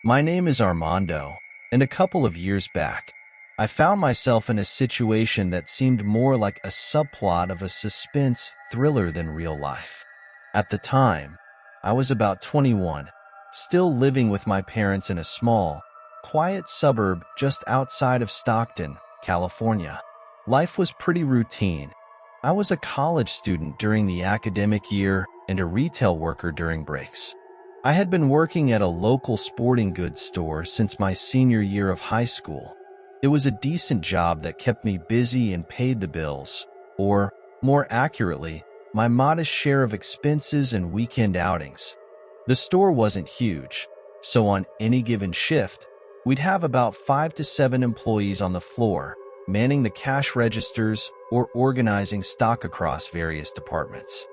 My name is Armando, and a couple of years back, I found myself in a situation that seemed more like a subplot of a suspense thriller than real life. At the time, I was about 21, still living with my parents in a small, quiet suburb just outside of Stockton, California. Life was pretty routine. I was a college student during the academic year and a retail worker during breaks. I had been working at a local sporting goods store since my senior year of high school. It was a decent job that kept me busy and paid the bills, or, more accurately, my modest share of expenses and weekend outings. The store wasn't huge, so on any given shift, we'd have about 5 to 7 employees on the floor, manning the cash registers or organizing stock across various departments.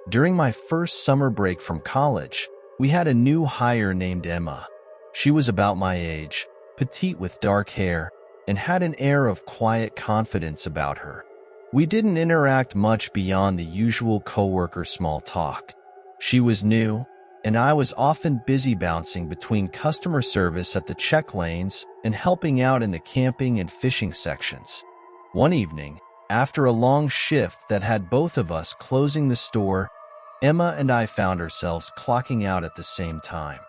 During my first summer break from college, we had a new hire named Emma. She was about my age, petite with dark hair, and had an air of quiet confidence about her. We didn't interact much beyond the usual coworker small talk. She was new, and I was often busy bouncing between customer service at the check lanes and helping out in the camping and fishing sections. One evening, after a long shift that had both of us closing the store, Emma and I found ourselves clocking out at the same time.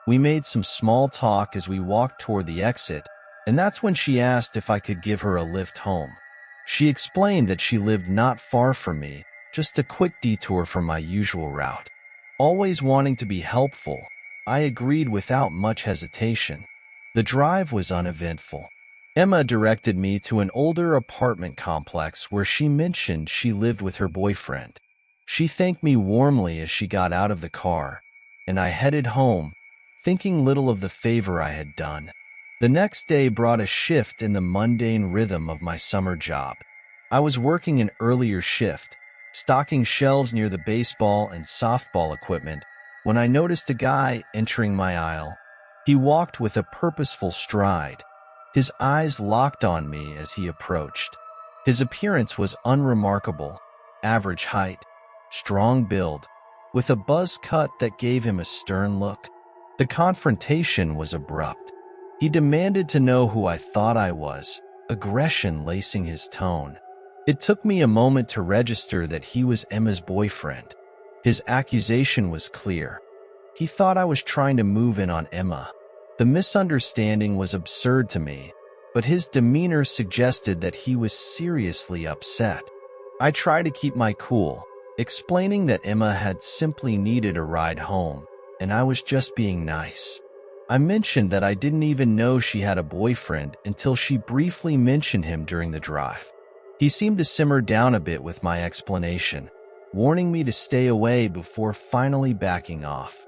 We made some small talk as we walked toward the exit, and that's when she asked if I could give her a lift home. She explained that she lived not far from me, just a quick detour from my usual route. Always wanting to be helpful, I agreed without much hesitation. The drive was uneventful. Emma directed me to an older apartment complex where she mentioned she lived with her boyfriend. She thanked me warmly as she got out of the car, and I headed home, thinking little of the favor I had done. The next day brought a shift in the mundane rhythm of my summer job. I was working an earlier shift, stocking shelves near the baseball and softball equipment, when I noticed a guy entering my aisle. He walked with a purposeful stride, his eyes locked on me as he approached. His appearance was unremarkable, average height, strong build, with a buzz cut that gave him a stern look. The confrontation was abrupt. He demanded to know who I thought I was, aggression lacing his tone. It took me a moment to register that he was Emma's boyfriend. His accusation was clear. He thought I was trying to move in on Emma. The misunderstanding was absurd to me, but his demeanor suggested that he was seriously upset. I tried to keep my cool, explaining that Emma had simply needed a ride home, and I was just being nice. I mentioned that I didn't even know she had a boyfriend until she briefly mentioned him during the drive. He seemed to simmer down a bit with my explanation, warning me to stay away before finally backing off.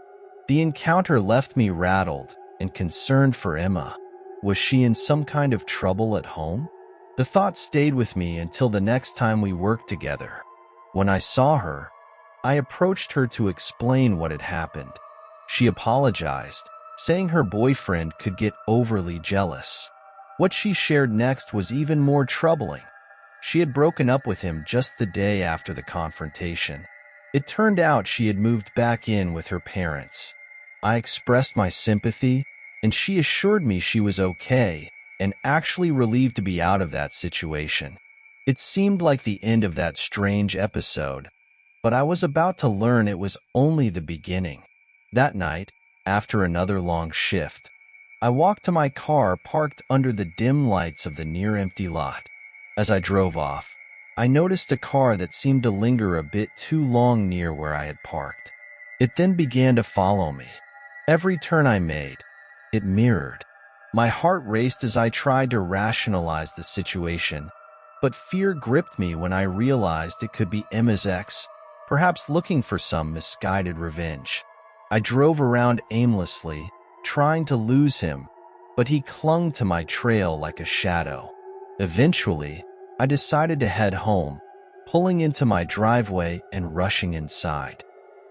The encounter left me rattled and concerned for Emma. Was she in some kind of trouble at home? The thought stayed with me until the next time we worked together. When I saw her, I approached her to explain what had happened. She apologized, saying her boyfriend could get overly jealous. What she shared next was even more troubling. She had broken up with him just the day after the confrontation. It turned out she had moved back in with her parents. I expressed my sympathy, and she assured me she was okay and actually relieved to be out of that situation. It seemed like the end of that strange episode, but I was about to learn it was only the beginning. That night, after another long shift, I walked to my car parked under the dim lights of the near-empty lot. As I drove off, I noticed a car that seemed to linger a bit too long near where I had parked. It then began to follow me. Every turn I made, it mirrored. My heart raced as I tried to rationalize the situation, but fear gripped me when I realized it could be Emma's ex, perhaps looking for some misguided revenge. I drove around aimlessly, trying to lose him, but he clung to my trail like a shadow. Eventually, I decided to head home, pulling into my driveway and rushing inside.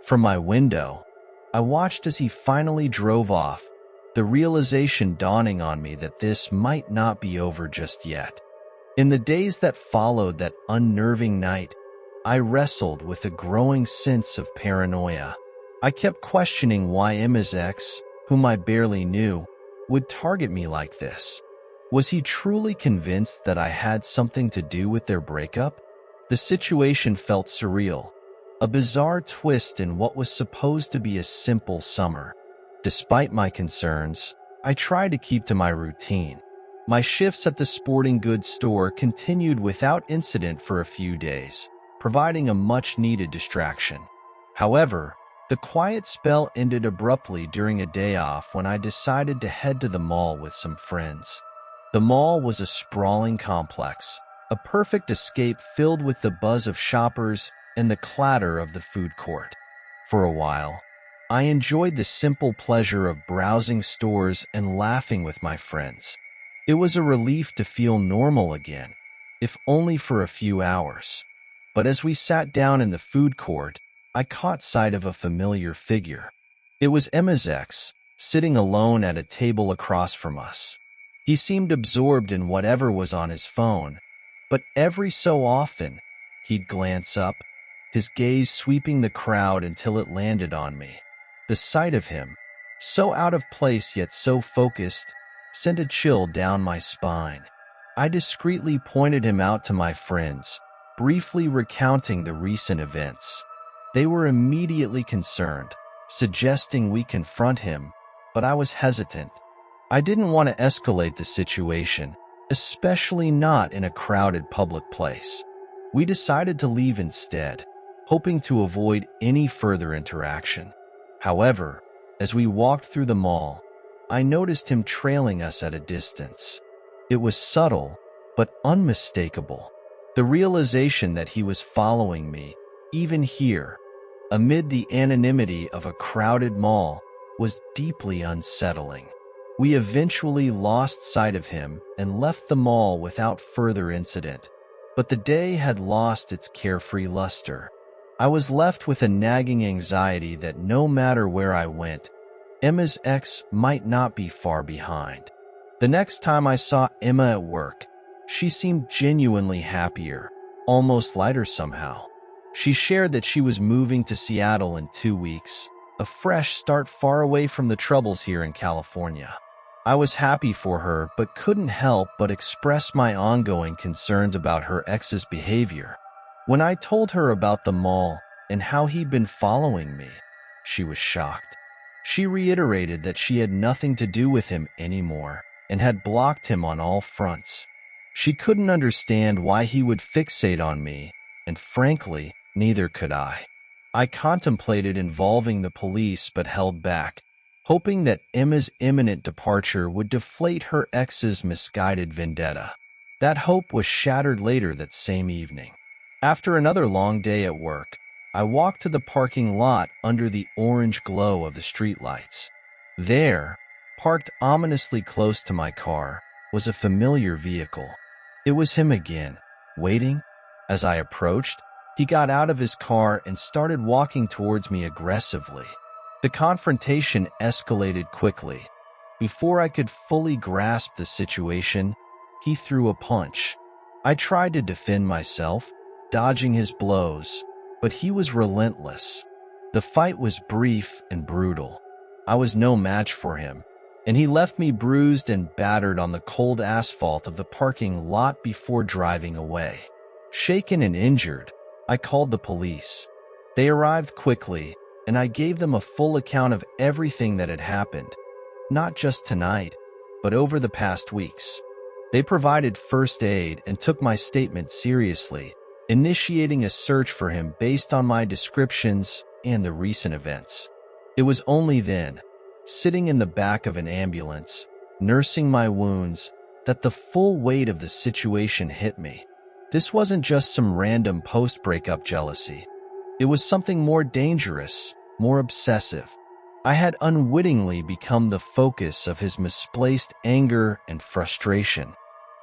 From my window, I watched as he finally drove off, the realization dawning on me that this might not be over just yet. In the days that followed that unnerving night, I wrestled with a growing sense of paranoia. I kept questioning why Emma's ex, whom I barely knew, would target me like this? Was he truly convinced that I had something to do with their breakup? The situation felt surreal, a bizarre twist in what was supposed to be a simple summer. Despite my concerns, I tried to keep to my routine. My shifts at the sporting goods store continued without incident for a few days, providing a much-needed distraction. However, the quiet spell ended abruptly during a day off when I decided to head to the mall with some friends. The mall was a sprawling complex, a perfect escape filled with the buzz of shoppers and the clatter of the food court. For a while, I enjoyed the simple pleasure of browsing stores and laughing with my friends. It was a relief to feel normal again, if only for a few hours. But as we sat down in the food court, I caught sight of a familiar figure. It was Emma's ex, sitting alone at a table across from us. He seemed absorbed in whatever was on his phone, but every so often, he'd glance up, his gaze sweeping the crowd until it landed on me. The sight of him, so out of place yet so focused, sent a chill down my spine. I discreetly pointed him out to my friends, briefly recounting the recent events. They were immediately concerned, suggesting we confront him, but I was hesitant. I didn't want to escalate the situation, especially not in a crowded public place. We decided to leave instead, hoping to avoid any further interaction. However, as we walked through the mall, I noticed him trailing us at a distance. It was subtle, but unmistakable. The realization that he was following me, even here, amid the anonymity of a crowded mall, was deeply unsettling. We eventually lost sight of him and left the mall without further incident, but the day had lost its carefree luster. I was left with a nagging anxiety that no matter where I went, Emma's ex might not be far behind. The next time I saw Emma at work, she seemed genuinely happier, almost lighter somehow. She shared that she was moving to Seattle in 2 weeks, a fresh start far away from the troubles here in California. I was happy for her, but couldn't help but express my ongoing concerns about her ex's behavior. When I told her about the mall and how he'd been following me, she was shocked. She reiterated that she had nothing to do with him anymore and had blocked him on all fronts. She couldn't understand why he would fixate on me, and frankly, neither could I. I contemplated involving the police but held back, hoping that Emma's imminent departure would deflate her ex's misguided vendetta. That hope was shattered later that same evening. After another long day at work, I walked to the parking lot under the orange glow of the streetlights. There, parked ominously close to my car, was a familiar vehicle. It was him again, waiting. As I approached, he got out of his car and started walking towards me aggressively. The confrontation escalated quickly. Before I could fully grasp the situation, he threw a punch. I tried to defend myself, dodging his blows, but he was relentless. The fight was brief and brutal. I was no match for him, and he left me bruised and battered on the cold asphalt of the parking lot before driving away. Shaken and injured, I called the police. They arrived quickly, and I gave them a full account of everything that had happened, not just tonight, but over the past weeks. They provided first aid and took my statement seriously, initiating a search for him based on my descriptions and the recent events. It was only then, sitting in the back of an ambulance, nursing my wounds, that the full weight of the situation hit me. This wasn't just some random post-breakup jealousy. It was something more dangerous, more obsessive. I had unwittingly become the focus of his misplaced anger and frustration.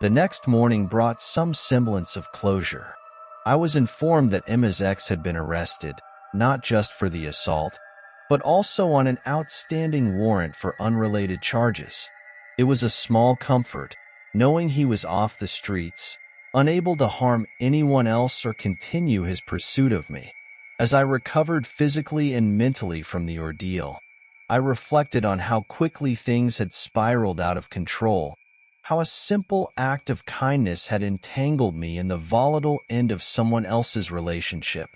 The next morning brought some semblance of closure. I was informed that Emma's ex had been arrested, not just for the assault, but also on an outstanding warrant for unrelated charges. It was a small comfort, knowing he was off the streets, unable to harm anyone else or continue his pursuit of me. As I recovered physically and mentally from the ordeal, I reflected on how quickly things had spiraled out of control, how a simple act of kindness had entangled me in the volatile end of someone else's relationship.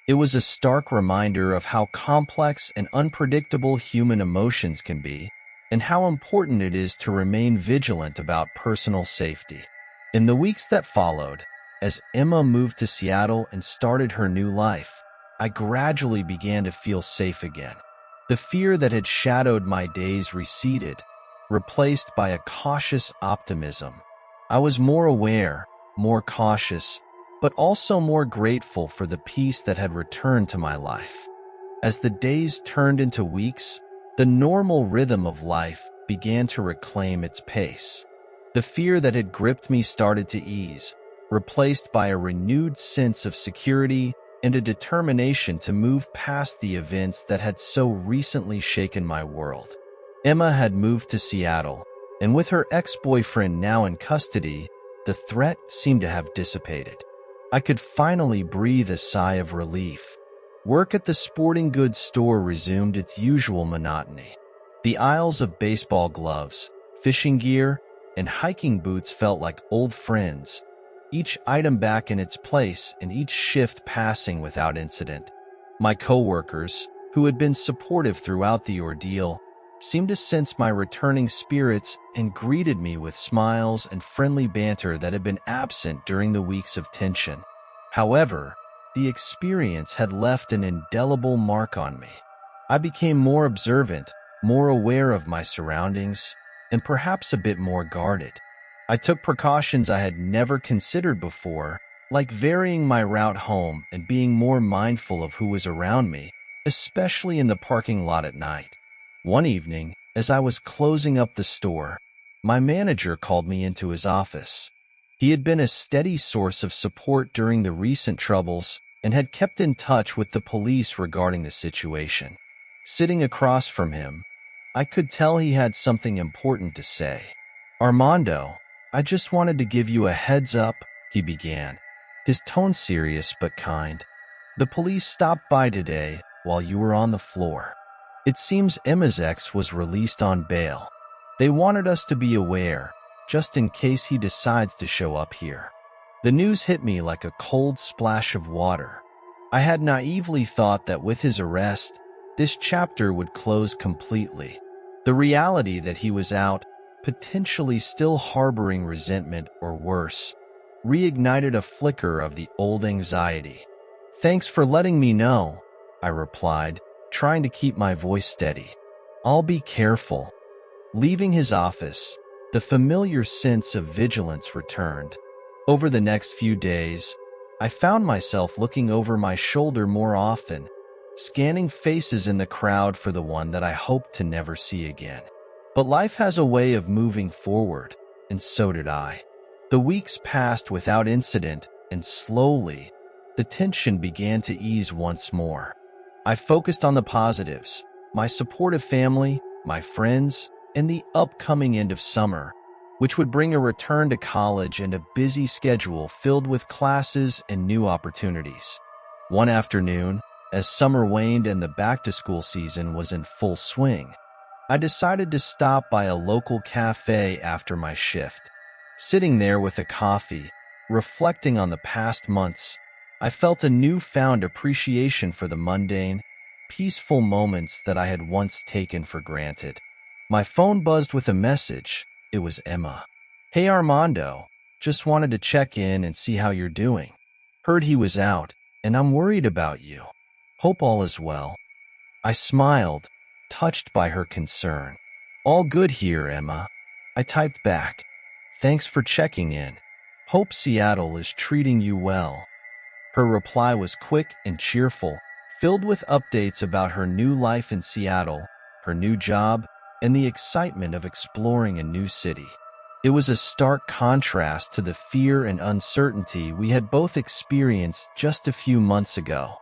It was a stark reminder of how complex and unpredictable human emotions can be, and how important it is to remain vigilant about personal safety. In the weeks that followed, as Emma moved to Seattle and started her new life, I gradually began to feel safe again. The fear that had shadowed my days receded, replaced by a cautious optimism. I was more aware, more cautious, but also more grateful for the peace that had returned to my life. As the days turned into weeks, the normal rhythm of life began to reclaim its pace. The fear that had gripped me started to ease, replaced by a renewed sense of security and a determination to move past the events that had so recently shaken my world. Emma had moved to Seattle, and with her ex-boyfriend now in custody, the threat seemed to have dissipated. I could finally breathe a sigh of relief. Work at the sporting goods store resumed its usual monotony. The aisles of baseball gloves, fishing gear, and hiking boots felt like old friends, each item back in its place and each shift passing without incident. My coworkers, who had been supportive throughout the ordeal, seemed to sense my returning spirits and greeted me with smiles and friendly banter that had been absent during the weeks of tension. However, the experience had left an indelible mark on me. I became more observant, more aware of my surroundings, and perhaps a bit more guarded. I took precautions I had never considered before, like varying my route home and being more mindful of who was around me, especially in the parking lot at night. One evening, as I was closing up the store, my manager called me into his office. He had been a steady source of support during the recent troubles and had kept in touch with the police regarding the situation. Sitting across from him, I could tell he had something important to say. "Armando, I just wanted to give you a heads up," he began, his tone serious but kind. "The police stopped by today while you were on the floor. It seems Emma's ex was released on bail. They wanted us to be aware, just in case he decides to show up here." The news hit me like a cold splash of water. I had naively thought that with his arrest, this chapter would close completely. The reality that he was out, potentially still harboring resentment or worse, reignited a flicker of the old anxiety. "Thanks for letting me know," I replied, trying to keep my voice steady. "I'll be careful." Leaving his office, the familiar sense of vigilance returned. Over the next few days, I found myself looking over my shoulder more often, scanning faces in the crowd for the one that I hoped to never see again. But life has a way of moving forward, and so did I. The weeks passed without incident, and slowly, the tension began to ease once more. I focused on the positives: my supportive family, my friends, and the upcoming end of summer, which would bring a return to college and a busy schedule filled with classes and new opportunities. One afternoon, as summer waned and the back-to-school season was in full swing, I decided to stop by a local cafe after my shift. Sitting there with a coffee, reflecting on the past months, I felt a newfound appreciation for the mundane, peaceful moments that I had once taken for granted. My phone buzzed with a message. It was Emma. "Hey Armando, just wanted to check in and see how you're doing. Heard he was out, and I'm worried about you. Hope all is well." I smiled, touched by her concern. "All good here, Emma," I typed back. "Thanks for checking in. Hope Seattle is treating you well." Her reply was quick and cheerful, filled with updates about her new life in Seattle, her new job, and the excitement of exploring a new city. It was a stark contrast to the fear and uncertainty we had both experienced just a few months ago.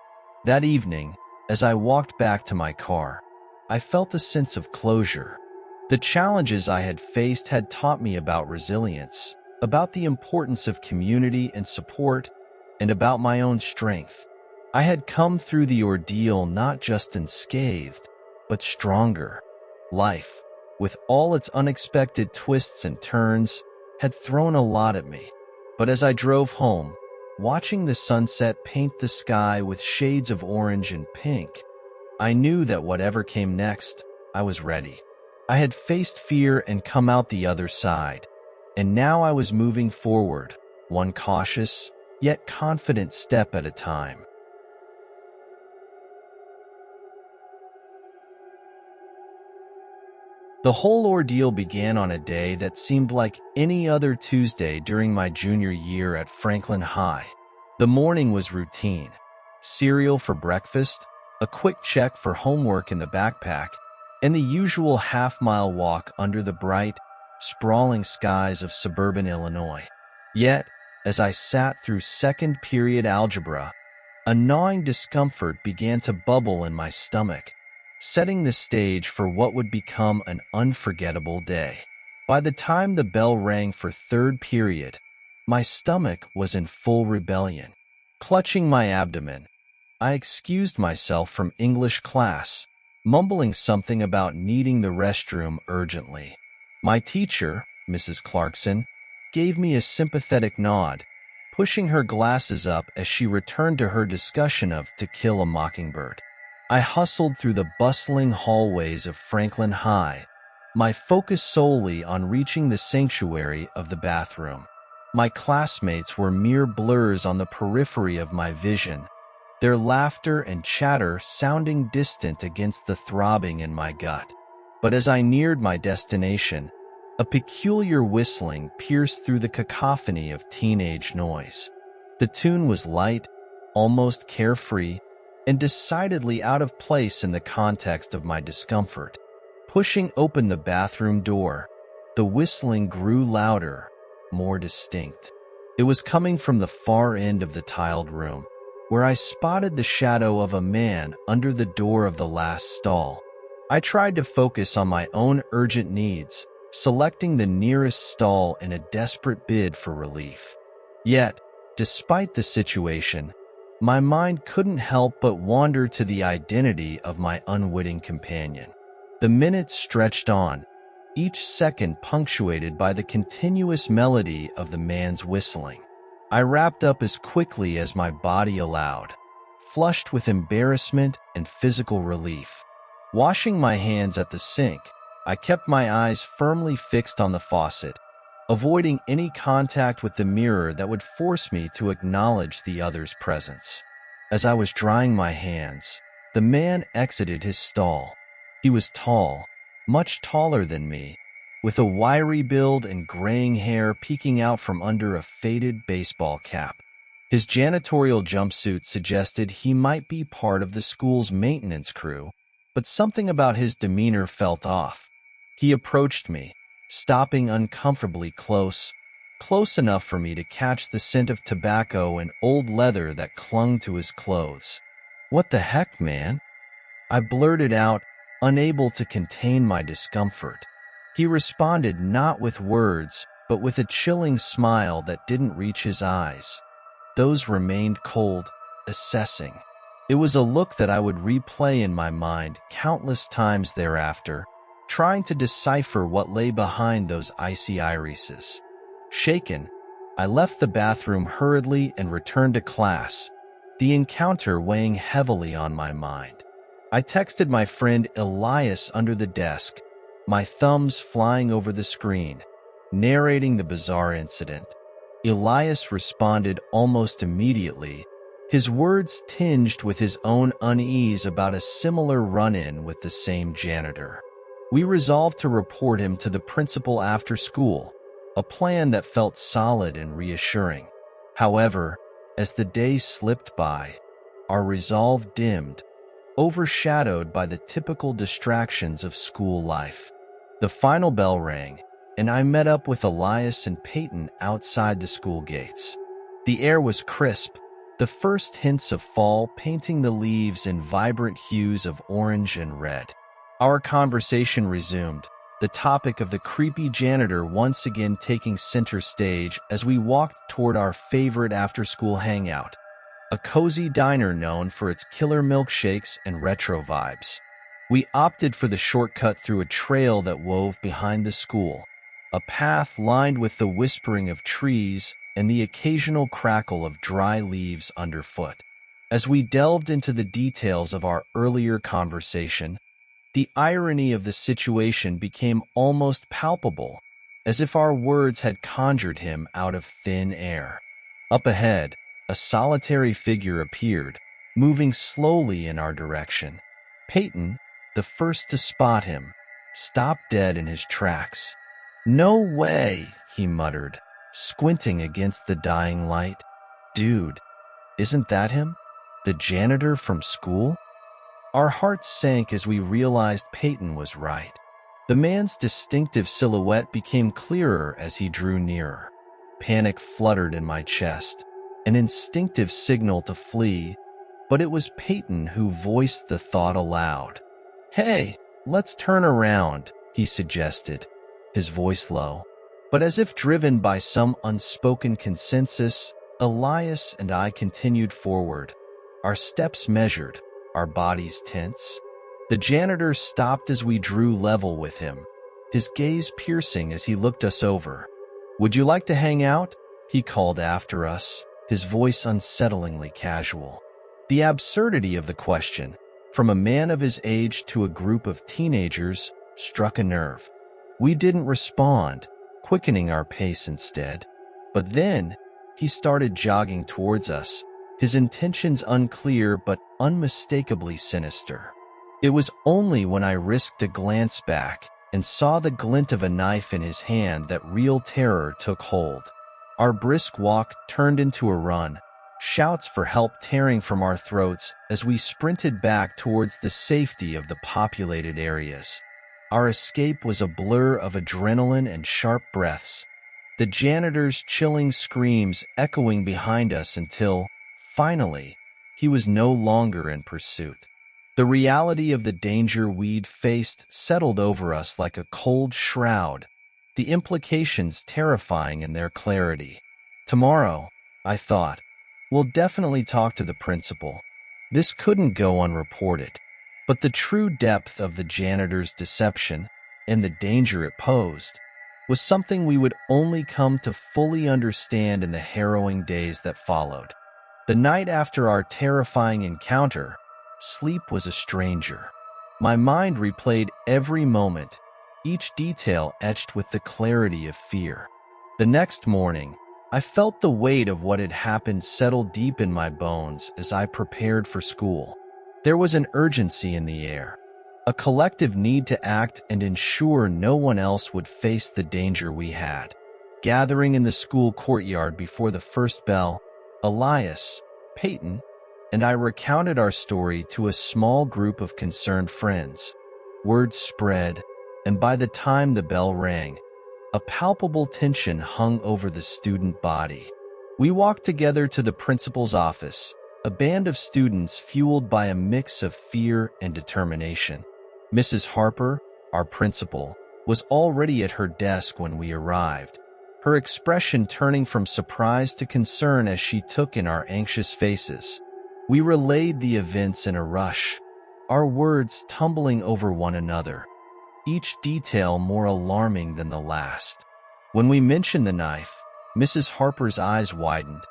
That evening, as I walked back to my car, I felt a sense of closure. The challenges I had faced had taught me about resilience, about the importance of community and support, and about my own strength. I had come through the ordeal not just unscathed, but stronger. Life, with all its unexpected twists and turns, had thrown a lot at me. But as I drove home, watching the sunset paint the sky with shades of orange and pink, I knew that whatever came next, I was ready. I had faced fear and come out the other side, and now I was moving forward, one cautious, yet confident step at a time. The whole ordeal began on a day that seemed like any other Tuesday during my junior year at Franklin High. The morning was routine. Cereal for breakfast, a quick check for homework in the backpack, and the usual half-mile walk under the bright, sprawling skies of suburban Illinois. Yet, as I sat through second-period algebra, a gnawing discomfort began to bubble in my stomach, setting the stage for what would become an unforgettable day. By the time the bell rang for third period, my stomach was in full rebellion. Clutching my abdomen, I excused myself from English class, mumbling something about needing the restroom urgently. My teacher, Mrs. Clarkson, gave me a sympathetic nod, pushing her glasses up as she returned to her discussion of To Kill a Mockingbird. I hustled through the bustling hallways of Franklin High, my focus solely on reaching the sanctuary of the bathroom. My classmates were mere blurs on the periphery of my vision, their laughter and chatter sounding distant against the throbbing in my gut. But as I neared my destination, a peculiar whistling pierced through the cacophony of teenage noise. The tune was light, almost carefree, and decidedly out of place in the context of my discomfort. Pushing open the bathroom door, the whistling grew louder, more distinct. It was coming from the far end of the tiled room, where I spotted the shadow of a man under the door of the last stall. I tried to focus on my own urgent needs, selecting the nearest stall in a desperate bid for relief. Yet, despite the situation, my mind couldn't help but wander to the identity of my unwitting companion. The minutes stretched on, each second punctuated by the continuous melody of the man's whistling. I wrapped up as quickly as my body allowed, flushed with embarrassment and physical relief. Washing my hands at the sink, I kept my eyes firmly fixed on the faucet, avoiding any contact with the mirror that would force me to acknowledge the other's presence. As I was drying my hands, the man exited his stall. He was tall, much taller than me, with a wiry build and graying hair peeking out from under a faded baseball cap. His janitorial jumpsuit suggested he might be part of the school's maintenance crew, but something about his demeanor felt off. He approached me, stopping uncomfortably close enough for me to catch the scent of tobacco and old leather that clung to his clothes. "What the heck, man?" I blurted out, unable to contain my discomfort. He responded not with words, but with a chilling smile that didn't reach his eyes. Those remained cold, assessing. It was a look that I would replay in my mind countless times thereafter, trying to decipher what lay behind those icy irises. Shaken, I left the bathroom hurriedly and returned to class, the encounter weighing heavily on my mind. I texted my friend Elias under the desk, my thumbs flying over the screen, narrating the bizarre incident. Elias responded almost immediately, his words tinged with his own unease about a similar run-in with the same janitor. We resolved to report him to the principal after school, a plan that felt solid and reassuring. However, as the days slipped by, our resolve dimmed, overshadowed by the typical distractions of school life. The final bell rang, and I met up with Elias and Peyton outside the school gates. The air was crisp, the first hints of fall painting the leaves in vibrant hues of orange and red. Our conversation resumed, the topic of the creepy janitor once again taking center stage as we walked toward our favorite after-school hangout, a cozy diner known for its killer milkshakes and retro vibes. We opted for the shortcut through a trail that wove behind the school, a path lined with the whispering of trees and the occasional crackle of dry leaves underfoot. As we delved into the details of our earlier conversation, the irony of the situation became almost palpable, as if our words had conjured him out of thin air. Up ahead, a solitary figure appeared, moving slowly in our direction. Peyton, the first to spot him, stopped dead in his tracks. "No way," he muttered, squinting against the dying light. "Dude, isn't that him? The janitor from school?" Our hearts sank as we realized Peyton was right. The man's distinctive silhouette became clearer as he drew nearer. Panic fluttered in my chest, an instinctive signal to flee, but it was Peyton who voiced the thought aloud. "Hey, let's turn around," he suggested, his voice low. But as if driven by some unspoken consensus, Elias and I continued forward, our steps measured, our bodies tense. The janitor stopped as we drew level with him, his gaze piercing as he looked us over. "Would you like to hang out?" he called after us, his voice unsettlingly casual. The absurdity of the question, from a man of his age to a group of teenagers, struck a nerve. We didn't respond, quickening our pace instead. But then, he started jogging towards us, his intentions unclear but unmistakably sinister. It was only when I risked a glance back and saw the glint of a knife in his hand that real terror took hold. Our brisk walk turned into a run, shouts for help tearing from our throats as we sprinted back towards the safety of the populated areas. Our escape was a blur of adrenaline and sharp breaths, the janitor's chilling screams echoing behind us until, finally, he was no longer in pursuit. The reality of the danger we'd faced settled over us like a cold shroud, the implications terrifying in their clarity. Tomorrow, I thought, we'll definitely talk to the principal. This couldn't go unreported. But the true depth of the janitor's deception, and the danger it posed, was something we would only come to fully understand in the harrowing days that followed. The night after our terrifying encounter, sleep was a stranger. My mind replayed every moment, each detail etched with the clarity of fear. The next morning, I felt the weight of what had happened settle deep in my bones as I prepared for school. There was an urgency in the air, a collective need to act and ensure no one else would face the danger we had. Gathering in the school courtyard before the first bell, Elias, Peyton, and I recounted our story to a small group of concerned friends. Word spread, and by the time the bell rang, a palpable tension hung over the student body. We walked together to the principal's office, a band of students fueled by a mix of fear and determination. Mrs. Harper, our principal, was already at her desk when we arrived, her expression turning from surprise to concern as she took in our anxious faces. We relayed the events in a rush, our words tumbling over one another, each detail more alarming than the last. When we mentioned the knife, Mrs. Harper's eyes widened,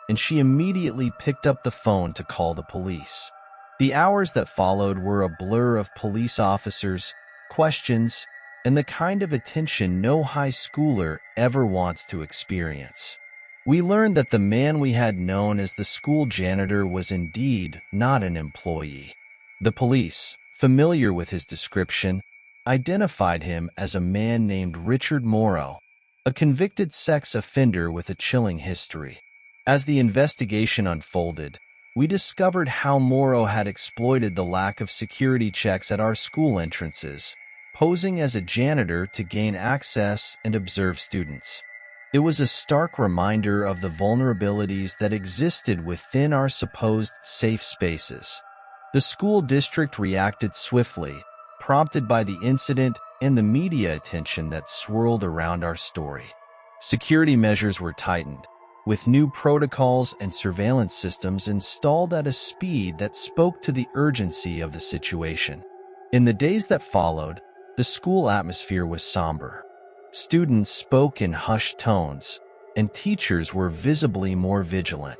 and she immediately picked up the phone to call the police. The hours that followed were a blur of police officers, questions, and the kind of attention no high schooler ever wants to experience. We learned that the man we had known as the school janitor was indeed not an employee. The police, familiar with his description, identified him as a man named Richard Morrow, a convicted sex offender with a chilling history. As the investigation unfolded, we discovered how Morrow had exploited the lack of security checks at our school entrances, posing as a janitor to gain access and observe students. It was a stark reminder of the vulnerabilities that existed within our supposed safe spaces. The school district reacted swiftly, prompted by the incident and the media attention that swirled around our story. Security measures were tightened, with new protocols and surveillance systems installed at a speed that spoke to the urgency of the situation. In the days that followed, the school atmosphere was somber. Students spoke in hushed tones, and teachers were visibly more vigilant.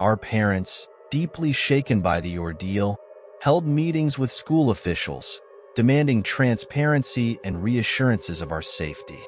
Our parents, deeply shaken by the ordeal, held meetings with school officials, demanding transparency and reassurances of our safety.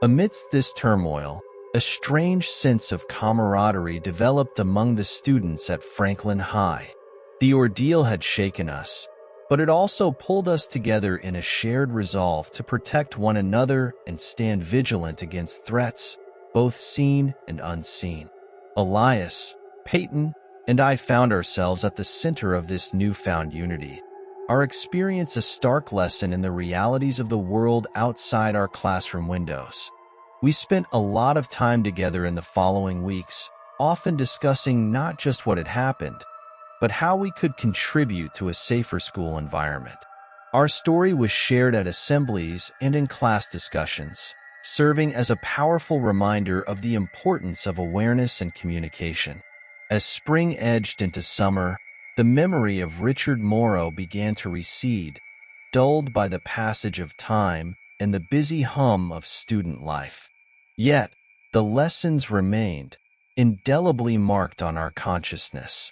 Amidst this turmoil, a strange sense of camaraderie developed among the students at Franklin High. The ordeal had shaken us, but it also pulled us together in a shared resolve to protect one another and stand vigilant against threats, both seen and unseen. Elias, Peyton, and I found ourselves at the center of this newfound unity. Our experience a stark lesson in the realities of the world outside our classroom windows. We spent a lot of time together in the following weeks, often discussing not just what had happened, but how we could contribute to a safer school environment. Our story was shared at assemblies and in class discussions, serving as a powerful reminder of the importance of awareness and communication. As spring edged into summer, the memory of Richard Morrow began to recede, dulled by the passage of time and the busy hum of student life. Yet, the lessons remained, indelibly marked on our consciousness.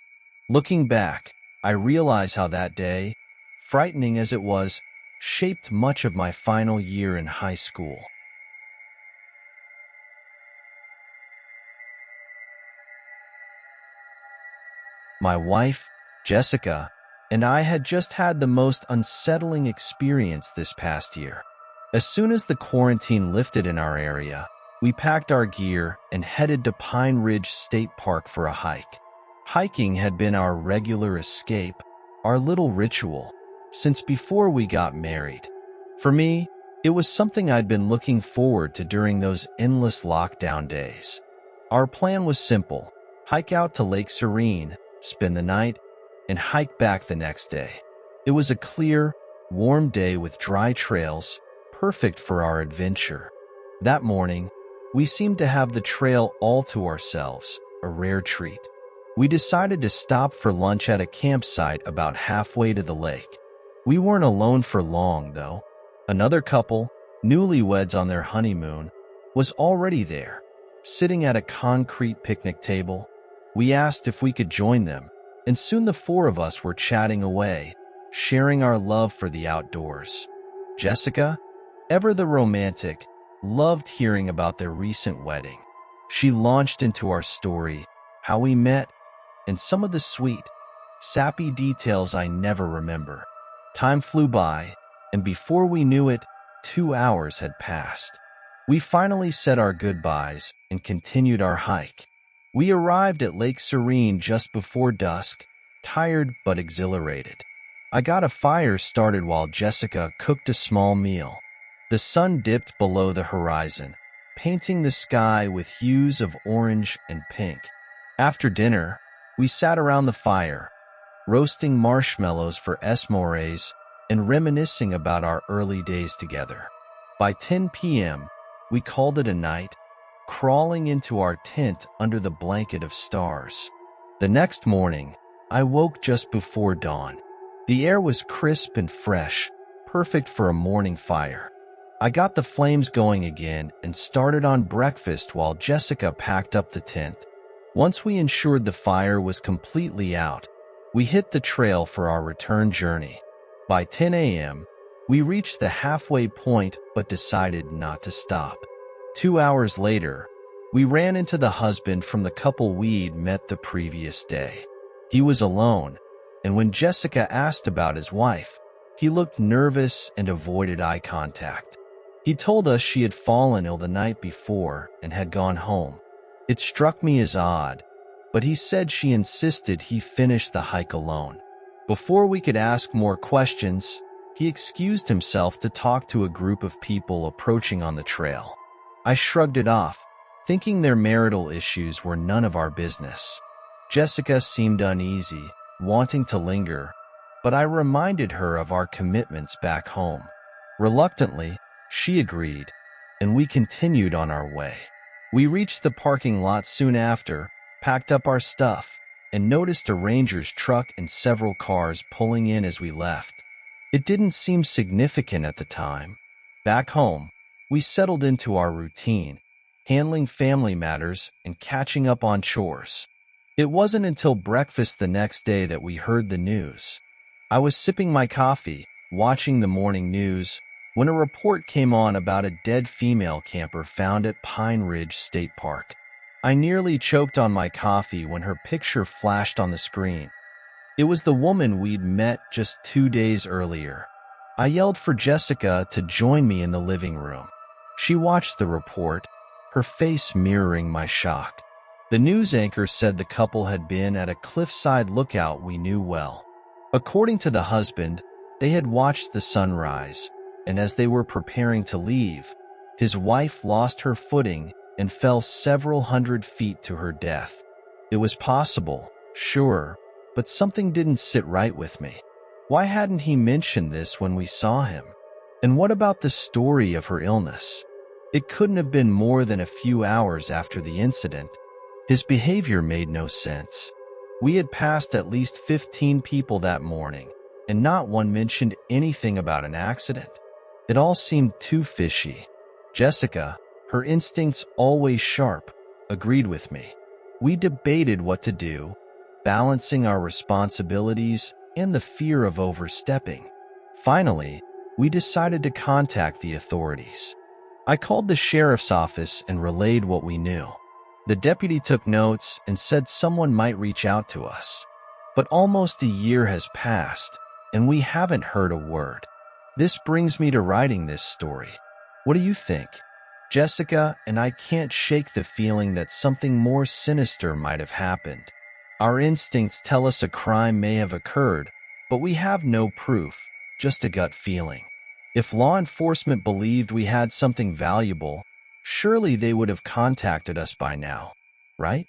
Looking back, I realize how that day, frightening as it was, shaped much of my final year in high school. My wife, Jessica, and I had just had the most unsettling experience this past year. As soon as the quarantine lifted in our area, we packed our gear and headed to Pine Ridge State Park for a hike. Hiking had been our regular escape, our little ritual, since before we got married. For me, it was something I'd been looking forward to during those endless lockdown days. Our plan was simple: hike out to Lake Serene, spend the night, and hike back the next day. It was a clear, warm day with dry trails, perfect for our adventure. That morning, we seemed to have the trail all to ourselves, a rare treat. We decided to stop for lunch at a campsite about halfway to the lake. We weren't alone for long, though. Another couple, newlyweds on their honeymoon, was already there, sitting at a concrete picnic table. We asked if we could join them, and soon the four of us were chatting away, sharing our love for the outdoors. Jessica, ever the romantic, loved hearing about their recent wedding. She launched into our story, how we met, and some of the sweet, sappy details I never remember. Time flew by, and before we knew it, 2 hours had passed. We finally said our goodbyes and continued our hike. We arrived at Lake Serene just before dusk, tired but exhilarated. I got a fire started while Jessica cooked a small meal. The sun dipped below the horizon, painting the sky with hues of orange and pink. After dinner, we sat around the fire, roasting marshmallows for s'mores and reminiscing about our early days together. By 10 p.m., we called it a night, crawling into our tent under the blanket of stars. The next morning, I woke just before dawn. The air was crisp and fresh, perfect for a morning fire. I got the flames going again and started on breakfast while Jessica packed up the tent. Once we ensured the fire was completely out, we hit the trail for our return journey. By 10 a.m., we reached the halfway point but decided not to stop. 2 hours later, we ran into the husband from the couple we'd met the previous day. He was alone, and when Jessica asked about his wife, he looked nervous and avoided eye contact. He told us she had fallen ill the night before and had gone home. It struck me as odd, but he said she insisted he finish the hike alone. Before we could ask more questions, he excused himself to talk to a group of people approaching on the trail. I shrugged it off, thinking their marital issues were none of our business. Jessica seemed uneasy, wanting to linger, but I reminded her of our commitments back home. Reluctantly, she agreed, and we continued on our way. We reached the parking lot soon after, packed up our stuff, and noticed a ranger's truck and several cars pulling in as we left. It didn't seem significant at the time. Back home, we settled into our routine, handling family matters and catching up on chores. It wasn't until breakfast the next day that we heard the news. I was sipping my coffee, watching the morning news, when a report came on about a dead female camper found at Pine Ridge State Park. I nearly choked on my coffee when her picture flashed on the screen. It was the woman we'd met just 2 days earlier. I yelled for Jessica to join me in the living room. She watched the report, her face mirroring my shock. The news anchor said the couple had been at a cliffside lookout we knew well. According to the husband, they had watched the sunrise, and as they were preparing to leave, his wife lost her footing and fell several hundred feet to her death. It was possible, sure, but something didn't sit right with me. Why hadn't he mentioned this when we saw him? And what about the story of her illness? It couldn't have been more than a few hours after the incident. His behavior made no sense. We had passed at least 15 people that morning, and not one mentioned anything about an accident. It all seemed too fishy. Jessica, her instincts always sharp, agreed with me. We debated what to do, balancing our responsibilities and the fear of overstepping. Finally, we decided to contact the authorities. I called the sheriff's office and relayed what we knew. The deputy took notes and said someone might reach out to us. But almost a year has passed, and we haven't heard a word. This brings me to writing this story. What do you think? Jessica and I can't shake the feeling that something more sinister might have happened. Our instincts tell us a crime may have occurred, but we have no proof, just a gut feeling. If law enforcement believed we had something valuable, surely they would have contacted us by now, right?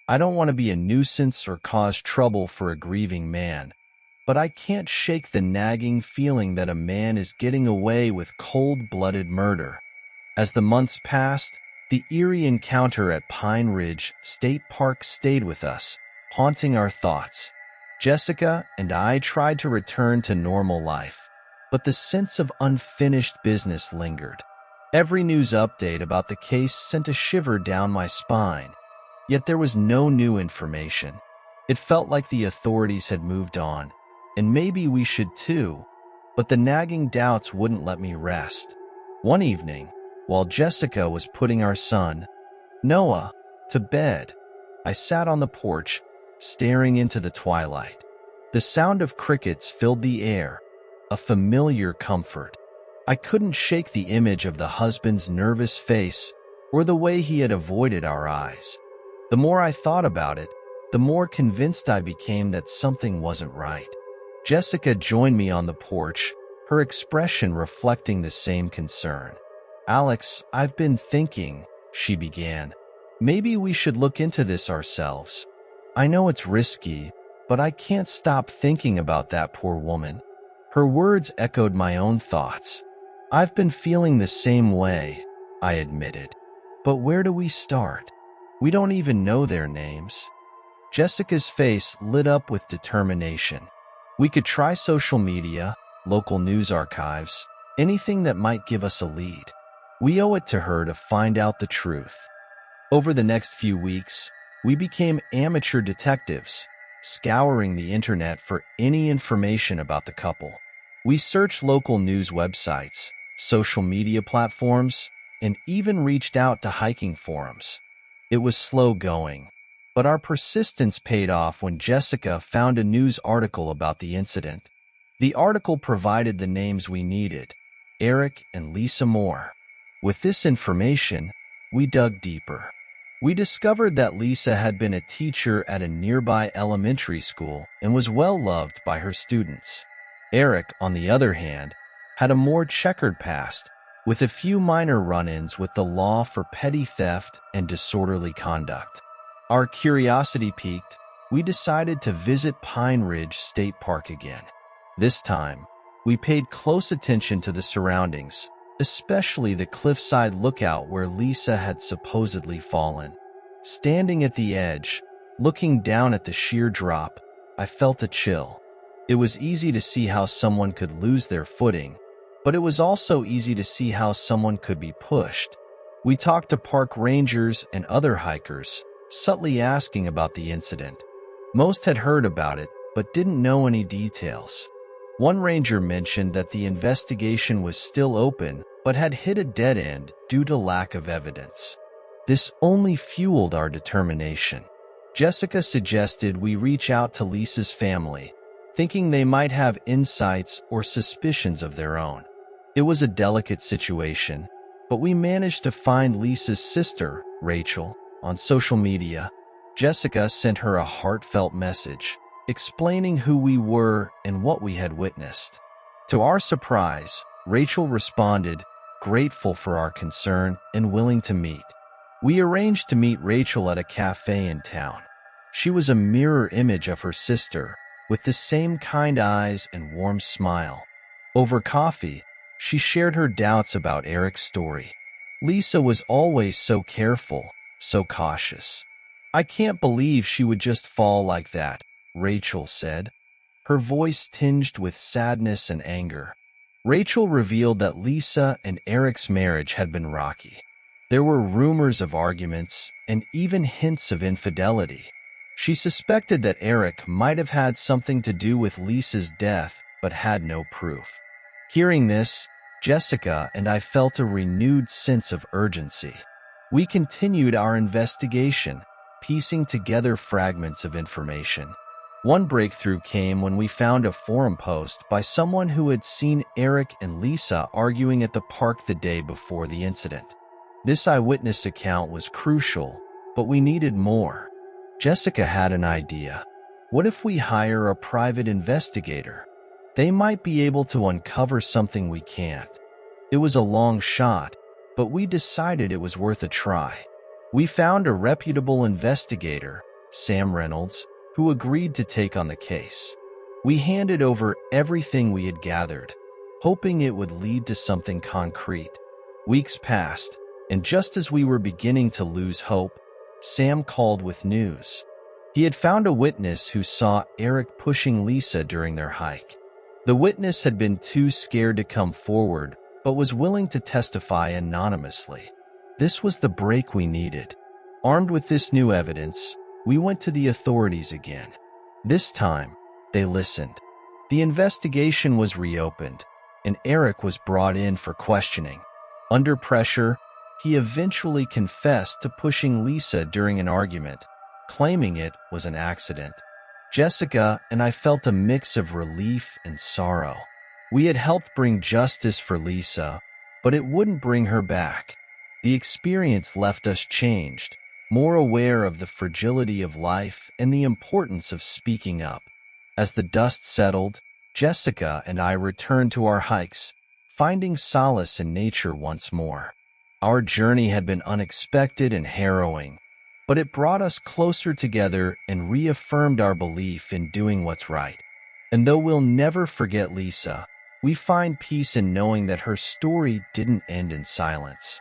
I don't want to be a nuisance or cause trouble for a grieving man, but I can't shake the nagging feeling that a man is getting away with cold-blooded murder. As the months passed, the eerie encounter at Pine Ridge State Park stayed with us, haunting our thoughts. Jessica and I tried to return to normal life, but the sense of unfinished business lingered. Every news update about the case sent a shiver down my spine, yet there was no new information. It felt like the authorities had moved on, and maybe we should too, but the nagging doubts wouldn't let me rest. One evening, while Jessica was putting our son, Noah, to bed, I sat on the porch, staring into the twilight. The sound of crickets filled the air, a familiar comfort. I couldn't shake the image of the husband's nervous face or the way he had avoided our eyes. The more I thought about it, the more convinced I became that something wasn't right. Jessica joined me on the porch, her expression reflecting the same concern. "Alex, I've been thinking," she began. "Maybe we should look into this ourselves. I know it's risky, but I can't stop thinking about that poor woman." Her words echoed my own thoughts. "I've been feeling the same way," I admitted. "But where do we start? We don't even know their names." Jessica's face lit up with determination. "We could try social media, local news archives, anything that might give us a lead. We owe it to her to find out the truth." Over the next few weeks, we became amateur detectives, scouring the internet for any information about the couple. We searched local news websites, social media platforms, and even reached out to hiking forums. It was slow going, but our persistence paid off when Jessica found a news article about the incident. The article provided the names we needed, Eric and Lisa Moore. With this information, we dug deeper. We discovered that Lisa had been a teacher at a nearby elementary school and was well loved by her students. Eric, on the other hand, had a more checkered past, with a few minor run-ins with the law for petty theft and disorderly conduct. Our curiosity piqued, we decided to visit Pine Ridge State Park again. This time, we paid close attention to the surroundings, especially the cliffside lookout where Lisa had supposedly fallen. Standing at the edge, looking down at the sheer drop, I felt a chill. It was easy to see how someone could lose their footing, but it was also easy to see how someone could be pushed. We talked to park rangers and other hikers, subtly asking about the incident. Most had heard about it, but didn't know any details. One ranger mentioned that the investigation was still open, but had hit a dead end due to lack of evidence. This only fueled our determination. Jessica suggested we reach out to Lisa's family, thinking they might have insights or suspicions of their own. It was a delicate situation, but we managed to find Lisa's sister, Rachel, on social media. Jessica sent her a heartfelt message, explaining who we were and what we had witnessed. To our surprise, Rachel responded, grateful for our concern and willing to meet. We arranged to meet Rachel at a cafe in town. She was a mirror image of her sister, with the same kind eyes and warm smile. Over coffee, she shared her doubts about Eric's story. Lisa was always so careful, so cautious. I can't believe she would just fall like that, Rachel said, her voice tinged with sadness and anger. Rachel revealed that Lisa and Eric's marriage had been rocky. There were rumors of arguments and even hints of infidelity. She suspected that Eric might have had something to do with Lisa's death, but had no proof. Hearing this, Jessica and I felt a renewed sense of urgency. We continued our investigation, piecing together fragments of information. One breakthrough came when we found a forum post by someone who had seen Eric and Lisa arguing at the park the day before the incident. This eyewitness account was crucial, but we needed more. Jessica had an idea. What if we hire a private investigator? They might be able to uncover something we can't. It was a long shot, but we decided it was worth a try. We found a reputable investigator, Sam Reynolds, who agreed to take on the case. We handed over everything we had gathered, hoping it would lead to something concrete. Weeks passed, and just as we were beginning to lose hope, Sam called with news. He had found a witness who saw Eric pushing Lisa during their hike. The witness had been too scared to come forward, but was willing to testify anonymously. This was the break we needed. Armed with this new evidence, we went to the authorities again. This time, they listened. The investigation was reopened, and Eric was brought in for questioning. Under pressure, he eventually confessed to pushing Lisa during an argument, claiming it was an accident. Jessica and I felt a mix of relief and sorrow. We had helped bring justice for Lisa, but it wouldn't bring her back. The experience left us changed, more aware of the fragility of life and the importance of speaking up. As the dust settled, Jessica and I returned to our hikes, finding solace in nature once more. Our journey had been unexpected and harrowing, but it brought us closer together and reaffirmed our belief in doing what's right. And though we'll never forget Lisa, we find peace in knowing that her story didn't end in silence.